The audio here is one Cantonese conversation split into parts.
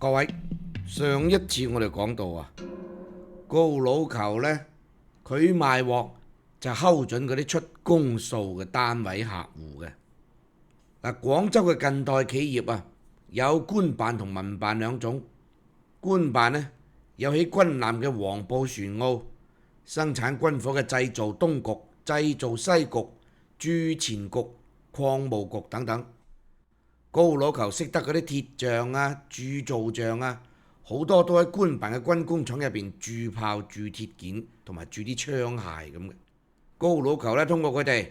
各位，上一次我哋講到啊，高佬球呢，佢賣鑊就睺準嗰啲出公數嘅單位客戶嘅。嗱，廣州嘅近代企業啊，有官辦同民辦兩種。官辦呢，有起軍艦嘅黃埔船塢，生產軍火嘅製造東局、製造西局、鑄錢局、礦務局等等。高佬球識得嗰啲鐵匠啊、鑄造匠啊，好多都喺官辦嘅軍工廠入邊鑄炮、鑄鐵件同埋鑄啲槍械咁嘅。高佬球呢，通過佢哋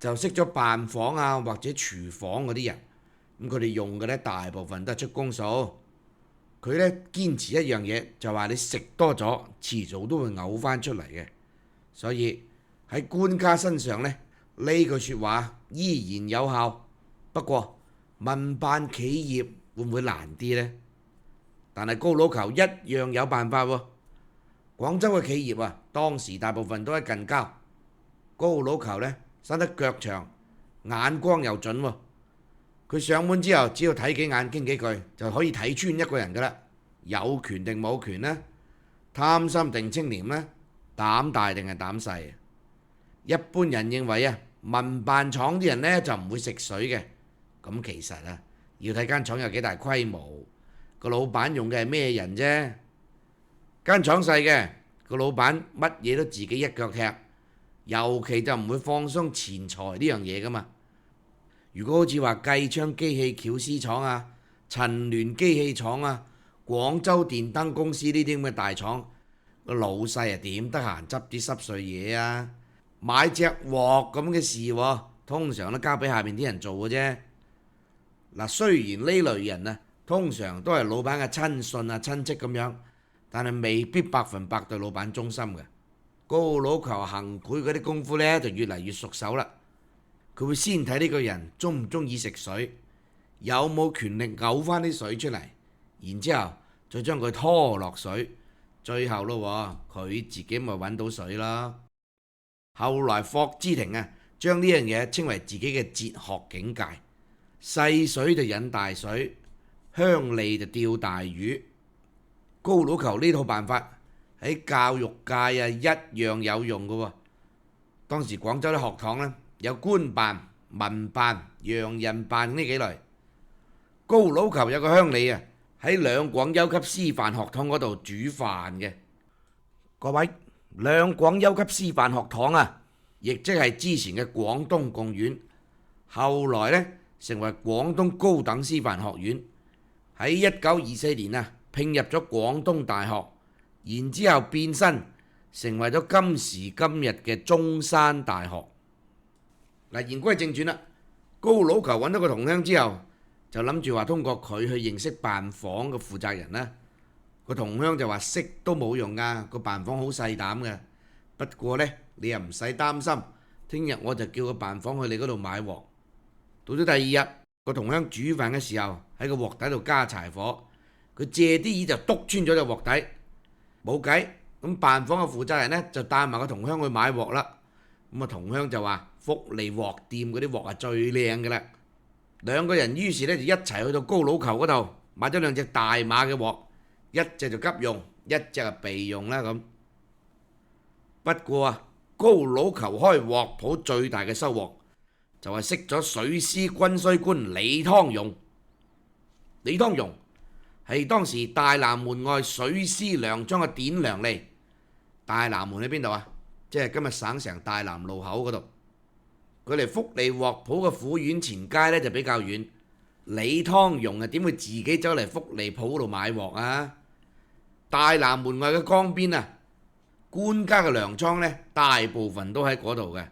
就識咗辦房啊或者廚房嗰啲人，咁佢哋用嘅呢，大部分都係出公數。佢呢堅持一樣嘢，就話你食多咗，遲早都會嘔翻出嚟嘅。所以喺官家身上呢，呢句説話依然有效。不過民辦企業會唔會難啲呢？但係高佬球一樣有辦法喎。廣州嘅企業啊，當時大部分都喺近郊。高佬球呢，生得腳長，眼光又準喎。佢上門之後，只要睇幾眼傾幾句，就可以睇穿一個人噶啦。有權定冇權呢？貪心定清廉呢？膽大定係膽細？一般人認為啊，民辦廠啲人呢就唔會食水嘅。咁其實啊，要睇間廠有幾大規模，個老闆用嘅係咩人啫。間廠細嘅，個老闆乜嘢都自己一腳踢，尤其就唔會放鬆錢財呢樣嘢噶嘛。如果好似話計昌機器撬絲廠啊、陳聯機器廠啊、廣州電燈公司呢啲咁嘅大廠，個老細啊點得閒執啲濕碎嘢啊？買隻鑊咁嘅事喎，通常都交俾下邊啲人做嘅啫。嗱，雖然呢類人啊，通常都係老闆嘅親信啊、親戚咁樣，但係未必100%對老闆忠心嘅。高佬球行賄嗰啲功夫呢，就越嚟越熟手啦。佢會先睇呢個人中唔中意食水，有冇權力嘔翻啲水出嚟，然之後再將佢拖落水，最後咯，佢自己咪揾到水啦。後來霍之庭啊，將呢樣嘢稱為自己嘅哲學境界。細水就引大水，鄉里就釣大魚。高佬球呢套辦法喺教育界啊一樣有用嘅喎。當時廣州啲學堂呢，有官辦、民辦、洋人辦呢幾類。高佬球有個鄉里啊，喺兩廣優級師範學堂嗰度煮飯嘅。各位，兩廣優級師範學堂啊，亦即係之前嘅廣東共院，後來呢成為廣東高等師範學院。喺1924年啊，併入咗廣東大學，然之後變身成為咗今時今日嘅中山大學。嗱，言歸正傳啦，高佬球揾到個同鄉之後，就諗住話通過佢去認識辦房嘅負責人啦。個同鄉就話識都冇用噶，個辦房好細膽嘅。不過呢，你又唔使擔心，聽日我就叫個辦房去你嗰度買鑊。到咗第二日，個同鄉煮飯嘅時候喺個鑊底度加柴火，佢借啲意就篤穿咗隻鑊底，冇計。咁辦房嘅負責人呢，就帶埋個同鄉去買鑊啦。咁啊，同鄉就話福利鑊店嗰啲鑊係最靚嘅啦。兩個人於是呢，就一齊去到高佬球嗰度買咗兩隻大碼嘅鑊，一隻就急用，一隻係備用啦咁。不過啊，高佬球開鑊鋪最大嘅收穫就係識咗水師軍需官李湯容。李湯容係當時大南門外水師糧倉嘅典糧吏。大南門喺邊度啊？即係今日省城大南路口嗰度。佢離福利鑊鋪嘅府院前街呢就比較遠。李湯容啊，點會自己走嚟福利鋪度買鑊啊？大南門外嘅江邊啊，官家嘅糧倉呢，大部分都喺嗰度嘅。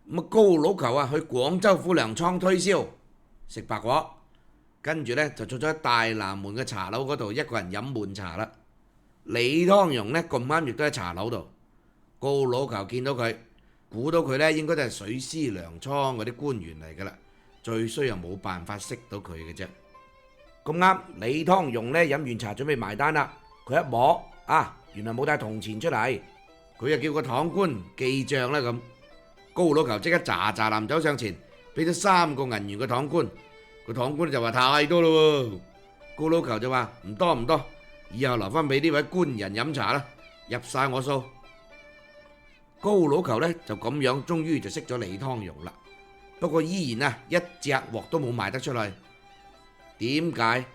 咁啊，高佬球啊去廣州府糧倉推銷食白果，跟住呢就坐咗喺大南門嘅茶樓嗰度一個人飲悶茶啦。李湯容呢咁啱亦都喺茶樓度，高佬球見到佢，估到佢呢應該都係水師糧倉嗰啲官員嚟噶啦，最衰又冇辦法識到佢嘅啫。咁啱李湯容呢飲完茶準備埋單啦，佢一摸啊，原來冇帶銅錢出嚟，佢就叫個堂官記帳啦咁。高佬球即刻喳喳臨走上前，俾咗3個銀元個堂官，個堂官就話太多咯喎。高老球就話唔多唔多，以後留翻俾呢位官人飲茶啦，入晒我數。高老球呢就咁樣，終於就識咗李湯榮啦。不過依然一隻鑊都冇賣得出去。點解？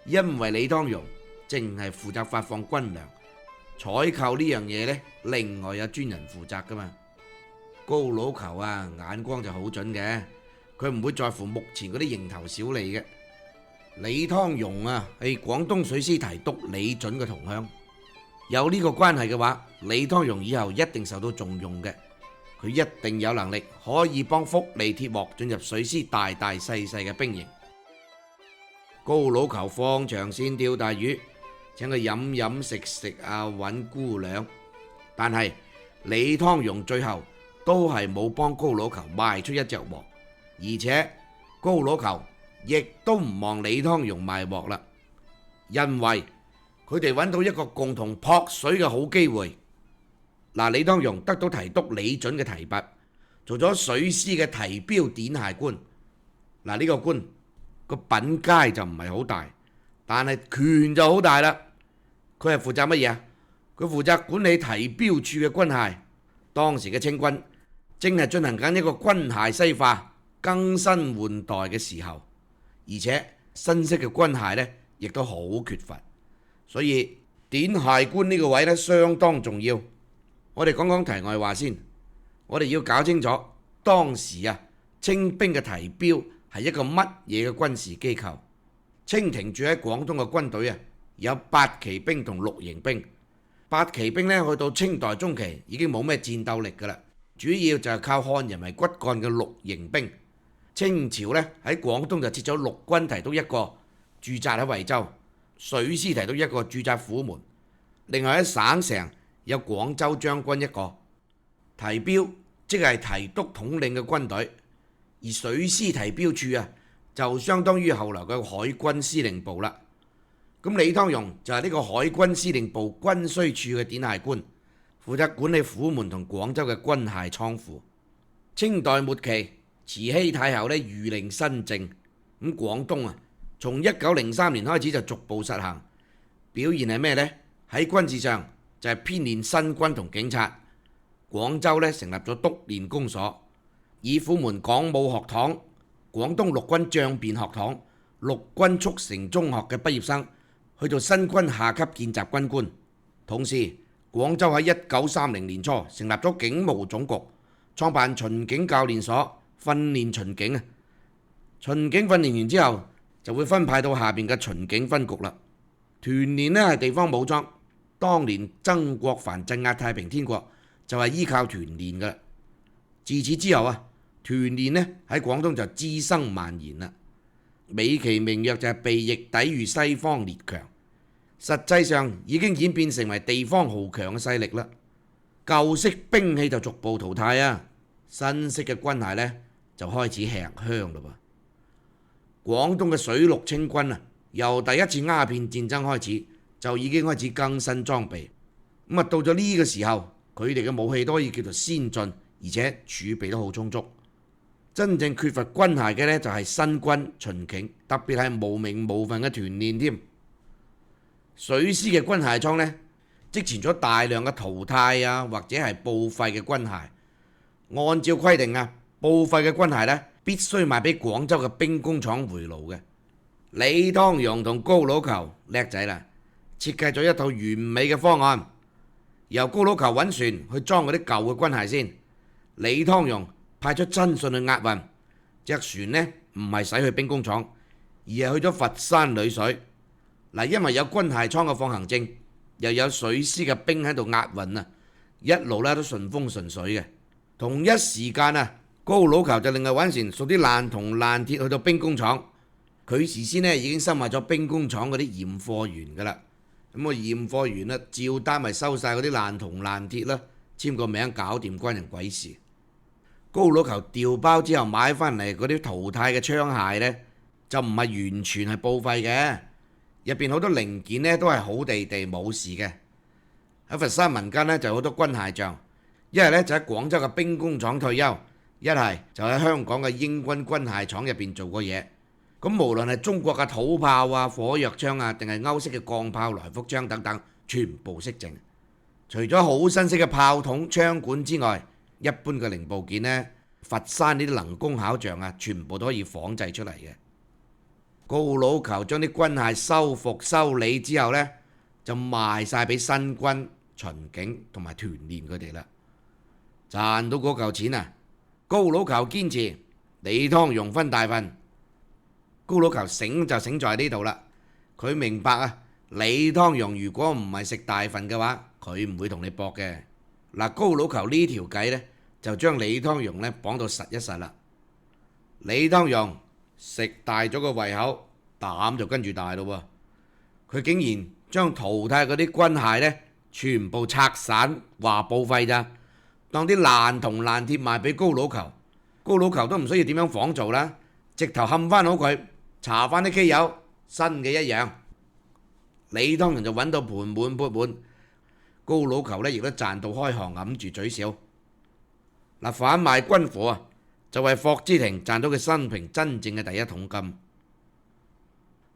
因為李湯榮淨係負責發放軍糧，採購呢樣嘢呢，另外有專人負責噶嘛。高老球眼光就好準嘅，佢唔會在乎目前嗰啲蠅頭小利嘅。李湯榮係廣東水師提督李準嘅同鄉，有呢個關係嘅話，李湯榮以後一定受到重用嘅。佢一定有能力可以幫福利鐵鑊進入水師大大細細嘅兵營。高老球放長線釣大魚，請佢飲飲食食揾姑娘，但係李湯榮最後都係冇幫高老球賣出一隻鑊，而且高老球亦都唔望李湯榮賣鑊啦，因為佢哋揾到一個共同撲水嘅好機會。李湯榮得到提督李準嘅提拔，做咗水師嘅提標典械官。呢個官個品階就唔係好大，但係權就好大啦。佢係負責乜嘢？佢負責管理提標處嘅軍械。當時嘅清軍正係進行緊一個軍械西化、更新換代嘅時候，而且新式嘅軍械呢亦都好缺乏，所以典械官呢個位呢相當重要。我哋講講題外話先，我哋要搞清楚當時清兵嘅提標係一個乜嘢嘅軍事機構。清廷駐喺廣東嘅軍隊有八旗兵同六營兵。八旗兵呢去到清代中期已經冇咩戰鬥力噶啦，主要就係靠漢人為骨幹嘅六營兵。清朝呢喺廣東就設咗陸軍提督一個，駐紮喺惠州；水師提督一個，駐紮虎門。另外喺省城有廣州將軍一個。提標即係提督統領嘅軍隊，而水師提標處就相當於後來嘅海軍司令部啦。咁李湯榮就係呢個海軍司令部軍需處嘅典械官，負責管理虎門同廣州嘅軍械倉庫。清代末期，慈禧太后諭令新政，咁廣東從1903年開始就逐步實行。表現係咩呢？喺軍事上就係編練新軍同警察。廣州成立咗督練公所，以虎門港武學堂、廣東陸軍將辯學堂、陸軍速成中學嘅畢業生去做新軍下級見習軍官。同時，廣州喺1930年初成立咗警務總局，創辦巡警教練所，訓練巡警。巡警訓練完之後，就會分派到下邊嘅巡警分局啦。團練係地方武裝，當年曾國藩鎮壓太平天國就係依靠團練嘅。自此之後團練喺廣東就滋生蔓延啦。美其名曰就係避役抵禦西方列強，實際上已經演變成為地方豪強嘅勢力啦。舊式兵器就逐步淘汰新式嘅軍械就開始吃香啦噃。廣東嘅水陸清軍由第一次鴉片戰爭開始就已經開始更新裝備，咁到咗呢個時候，佢哋嘅武器都可以叫做先進，而且儲備都好充足。真正缺乏軍械嘅就係新軍巡警，特別係無名無份嘅團練添。水師嘅軍械倉積存咗大量嘅淘汰或者係報廢嘅軍械。按照規定報廢嘅軍械必須賣俾廣州嘅兵工廠回爐嘅。李湯榮同高老球叻仔啦，設計咗一套完美嘅方案。由高老球揾船去裝嗰啲舊嘅軍械先，李湯榮派出親信去押運。隻船唔係駛去兵工廠，而係去咗佛山裏水。因為有軍械倉嘅放行證，又有水師嘅兵喺度押運一路都順風順水嘅。同一時間高老球就另外揾船送啲爛銅爛鐵去到兵工廠。佢事先已經收買咗兵工廠嗰啲驗貨員噶啦。咁個驗貨員照單咪收晒嗰啲爛銅爛鐵啦，簽個名搞掂，關人鬼事。高老球調包之後買翻嚟嗰啲淘汰嘅槍械就唔係完全係報廢嘅，入邊好多零件都係好地地冇事嘅。喺佛山民間就好多軍械匠，一係就喺廣州嘅兵工廠退休，一係就喺香港嘅英軍軍械廠入邊做過嘢。咁無論係中國嘅土炮啊、火藥槍啊，定係歐式嘅鋼炮、來福槍等等，全部熄淨。除咗好新式嘅炮筒、槍管之外，一般嘅零部件呢，佛山呢啲能工巧匠啊，全部都可以仿製出嚟嘅。高老球將啲軍械修復修理之後呢，就賣晒俾新軍、巡警同埋團練佢哋啦。賺到嗰嚿錢啊，高老球堅持李湯榮分大份。高老球醒就醒在呢度啦，佢明白啊，李湯榮如果唔係食大份嘅話，佢唔會同你搏嘅。嗱，高老球呢條計呢，就將李湯榮呢綁到實一實啦。李湯榮食大咗個胃口，膽就跟住大咯喎。佢竟然將淘汰嗰啲軍械呢，全部拆散話報廢咋，當啲爛銅爛鐵賣俾高老球。高老球都唔需要點樣仿造啦，直頭冚翻好佢，搽翻啲機油，新嘅一樣。李湯榮就揾到盆滿缽滿，高老球呢亦都賺到開行，揞住嘴笑。嗱，販賣軍火啊，就為霍之庭賺到佢生平真正嘅第一桶金。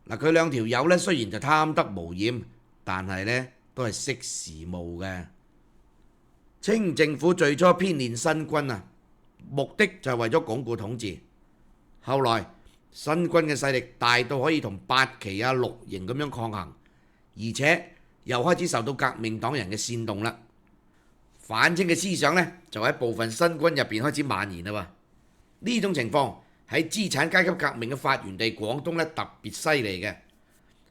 嗱，佢兩條友呢，雖然就貪得無厭，但係呢都係識時務嘅。清政府最初編練新軍啊，目的就係為咗鞏固統治。後來新軍嘅勢力大到可以同八旗啊、綠營咁樣抗衡，而且又開始受到革命黨人嘅煽動啦。反清嘅思想呢，就喺部分新軍入邊開始蔓延啦。呢種情況喺資產階級革命嘅發源地廣東呢，特別犀利嘅。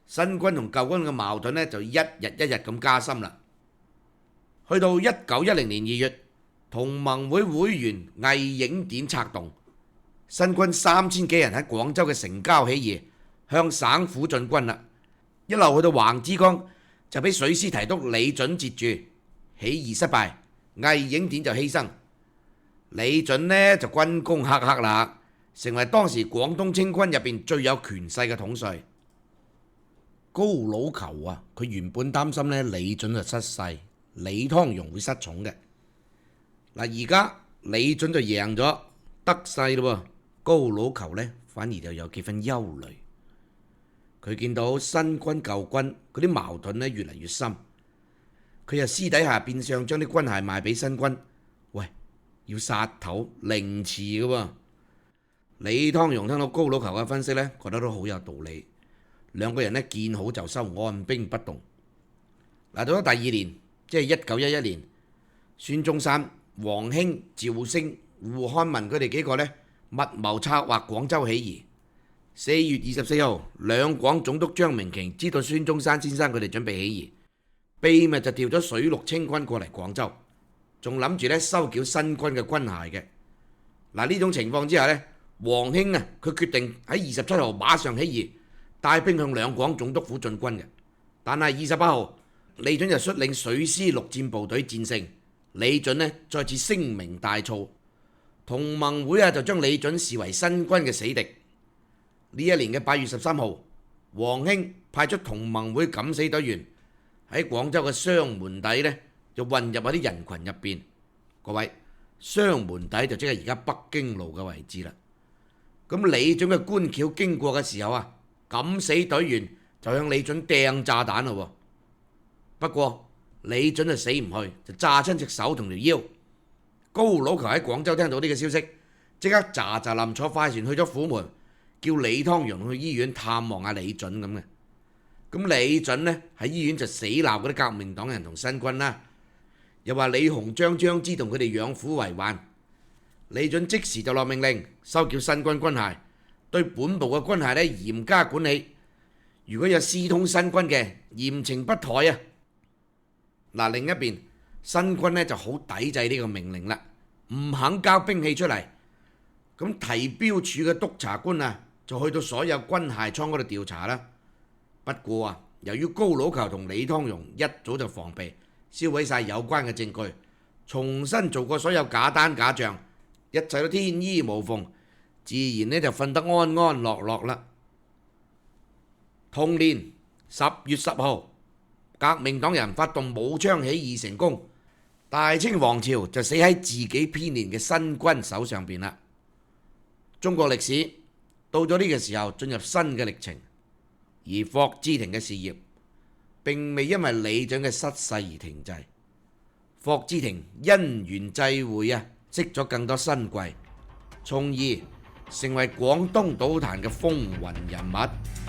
新軍同舊軍嘅矛盾呢，就一日一日咁加深啦。去到1910年2月，同盟會會員魏影典策動，新軍3000幾人喺廣州嘅城郊起義，向省府進軍啦。一路去到橫枝江，就俾水師提督李準截住，起義失敗，魏影典就犧牲。李準呢就軍功赫赫啦，成為當時廣東清軍入邊最有權勢嘅統帥。高老球啊，佢原本擔心呢李準就失勢，李湯榮會失寵嘅。嗱，而家李準就贏咗得勢咯喎，高老球呢反而就有幾分憂慮。佢見到新軍舊軍嗰啲矛盾呢越嚟越深，佢又私底下變相將啲軍械賣俾新軍。喂，要殺頭凌遲嘅喎。李湯榮聽到高老球嘅分析呢，覺得都好有道理。兩個人呢見好就收，按兵不動。嗱，到咗第2年，即係1911年，孫中山、黃興、趙升、胡漢民佢哋幾個呢密謀策劃廣州起義。4月24號，兩廣總督張鳴瓊知道孫中山先生佢哋準備起義，秘密就調咗水陸清軍過嚟廣州，仲諗住呢收繳新軍嘅軍械嘅。嗱，呢種情況之下呢，黃興啊，佢決定喺27號馬上起義，帶兵向兩廣總督府進軍嘅。但係28號，李準就率領水師陸戰部隊戰勝，李準呢再次聲名大噪，同盟會啊就將李準視為新軍嘅死敵。呢一年嘅8月13號，黃興派出同盟會敢死隊員喺廣州嘅雙門底呢就混入喺啲人群入邊。各位，雙門底就即係而家北京路嘅位置啦。咁李準嘅官轎經過嘅時候啊，敢死隊員就向李準掟炸彈咯。不過李準就死唔去，就炸親隻手同條腰。高老球喺廣州聽到呢個消息，即刻喳喳臨坐快船去咗虎門，叫李湯榮去醫院探望下李準咁嘅。咁李準呢喺醫院就死鬧嗰啲革命黨人同新軍啦，又話李鴻章、張之同佢哋養虎為患。李準即時就落命令收繳新軍軍械，對本部嘅軍械呢嚴加管理。如果有私通新軍嘅，嚴懲不怠啊！嗱，另一邊新軍呢就好抵制呢個命令啦，唔肯交兵器出嚟。咁提標處嘅督察官啊，就去到所有軍械倉嗰度調查啦。不過啊，由於高老球同李湯榮一早就防備，銷毀晒有關嘅證據，重新做過所有假單假賬，一切都天衣無縫，自然呢就瞓得安安樂樂啦。同年10月10號，革命黨人發動武昌起義成功，大清王朝就死喺自己編練嘅新軍手上邊啦。中國歷史到咗呢個時候進入新嘅歷程，而霍志庭嘅事業並未因為李長嘅失勢而停滯。霍志庭因緣際會識咗更多新貴，從而成為廣東賭壇嘅風雲人物。